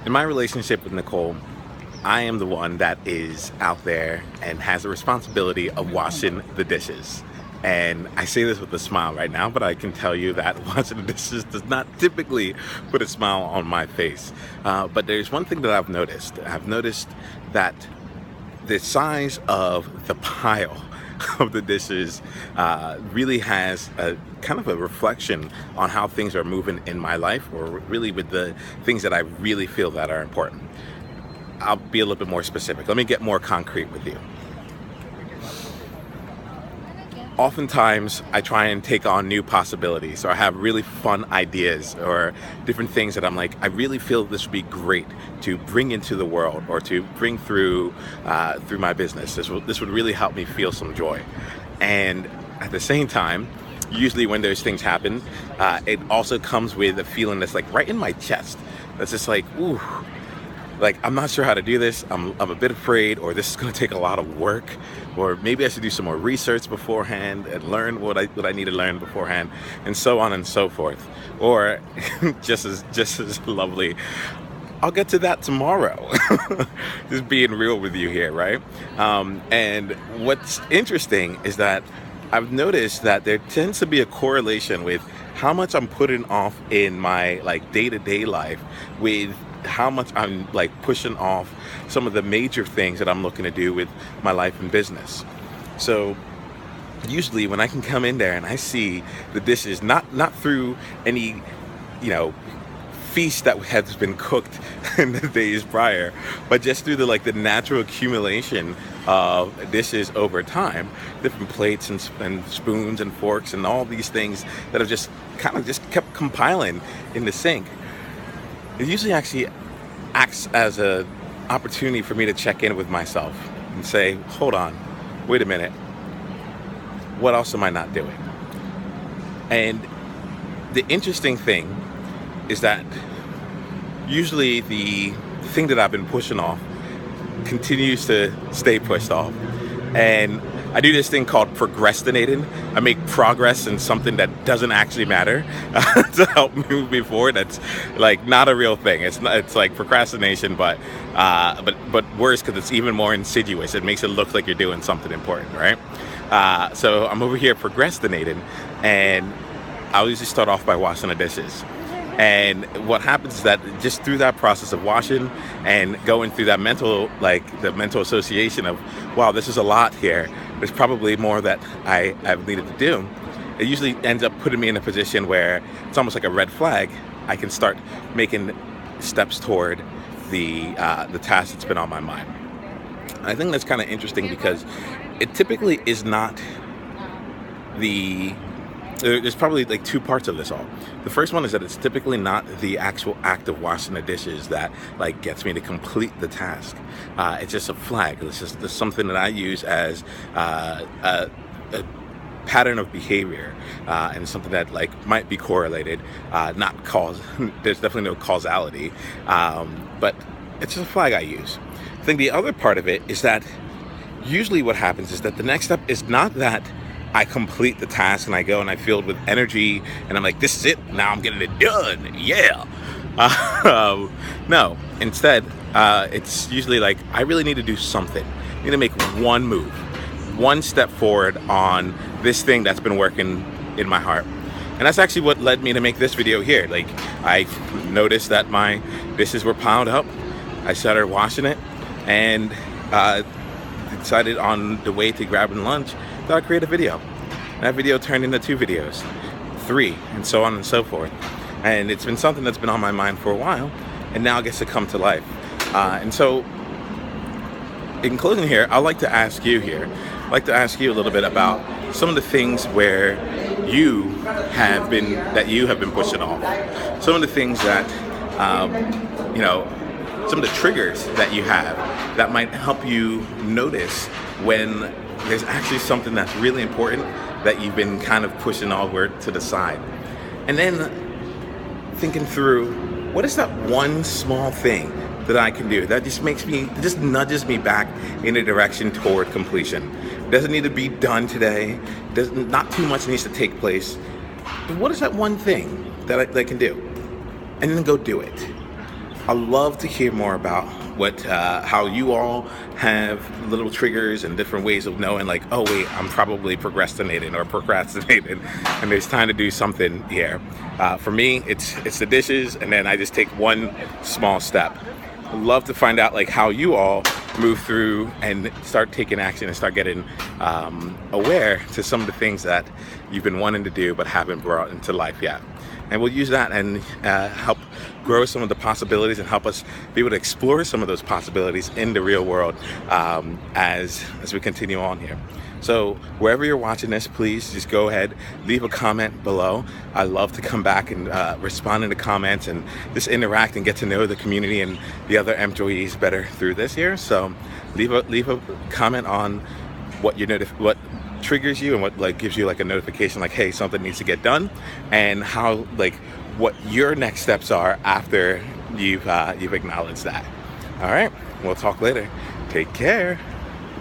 In my relationship with Nicole, I am the one that is out there and has the responsibility of washing the dishes. And I say this with a smile right now, but I can tell you that washing the dishes does not typically put a smile on my face. But there's one thing that I've noticed. I've noticed that the size of the pile of the dishes really has a kind of a reflection on how things are moving in my life, or really with the things that I really feel that are important. I'll be a little bit more specific. Let me get more concrete with you. Oftentimes, I try and take on new possibilities, or I have really fun ideas or different things that I'm like, I really feel this would be great to bring into the world or to bring through my business. This would really help me feel some joy. And at the same time, usually when those things happen, it also comes with a feeling that's like right in my chest. That's just like, ooh. Like, I'm not sure how to do this. I'm a bit afraid, or this is going to take a lot of work, or maybe I should do some more research beforehand and learn what I need to learn beforehand, and so on and so forth. Or just as lovely, I'll get to that tomorrow. Just being real with you here, right? And what's interesting is that I've noticed that there tends to be a correlation with how much I'm putting off in my like day-to-day life with how much I'm like pushing off some of the major things that I'm looking to do with my life and business. So usually when I can come in there and I see the dishes, not through any, feast that has been cooked in the days prior, but just through the natural accumulation of dishes over time, different plates and spoons and forks and all these things that have just kind of just kept compiling in the sink. It usually actually acts as an opportunity for me to check in with myself and say, hold on, wait a minute, what else am I not doing? And the interesting thing is that usually the thing that I've been pushing off continues to stay pushed off. And I do this thing called procrastinating. I make progress in something that doesn't actually matter to help move me forward. That's like not a real thing. It's like procrastination, but worse because it's even more insidious. It makes it look like you're doing something important, right? So I'm over here procrastinating, and I'll usually start off by washing the dishes. And what happens is that just through that process of washing and going through that mental association of, wow, this is a lot here. There's probably more that I've needed to do. It usually ends up putting me in a position where it's almost like a red flag. I can start making steps toward the task that's been on my mind. And I think that's kind of interesting because it typically is not there's probably like two parts of this all. The first one is that it's typically not the actual act of washing the dishes that like gets me to complete the task. It's just a flag. It's just something that I use as a pattern of behavior, and something that like might be correlated, not cause. There's definitely no causality, but it's just a flag I use. I think the other part of it is that usually what happens is that the next step is not that I complete the task and I go and I feel with energy and I'm like, this is it, now I'm getting it done, yeah. No, instead, it's usually like, I really need to do something. I need to make one move, one step forward on this thing that's been working in my heart. And that's actually what led me to make this video here. Like, I noticed that my dishes were piled up. I started washing it and decided on the way to grabbing lunch that I'd create a video. That video turned into 2 videos, 3, and so on and so forth. And it's been something that's been on my mind for a while, and now it gets to come to life. And so, in closing here, I'd like to ask you a little bit about some of the things where you have been pushing off. Some of the things that, some of the triggers that you have that might help you notice when there's actually something that's really important that you've been kind of pushing over to the side. And then thinking through, what is that one small thing that I can do that just nudges me back in a direction toward completion? Doesn't need to be done today. Not too much needs to take place. But what is that one thing that I can do? And then go do it. I'd love to hear more about how you all have little triggers and different ways of knowing, like, oh wait, I'm probably procrastinating or procrastinating, and there's time to do something here. For me, it's the dishes, and then I just take one small step. I'd love to find out like how you all move through and start taking action and start getting aware to some of the things that you've been wanting to do but haven't brought into life yet. And we'll use that and help grow some of the possibilities and help us be able to explore some of those possibilities in the real world as we continue on here. So wherever you're watching this, please just go ahead, leave a comment below. I love to come back and respond in the comments and just interact and get to know the community and the other employees better through this here. So leave a comment on what what triggers you and what like gives you like a notification like, hey, something needs to get done, and how like what your next steps are after you've acknowledged that. All right, we'll talk later. Take care.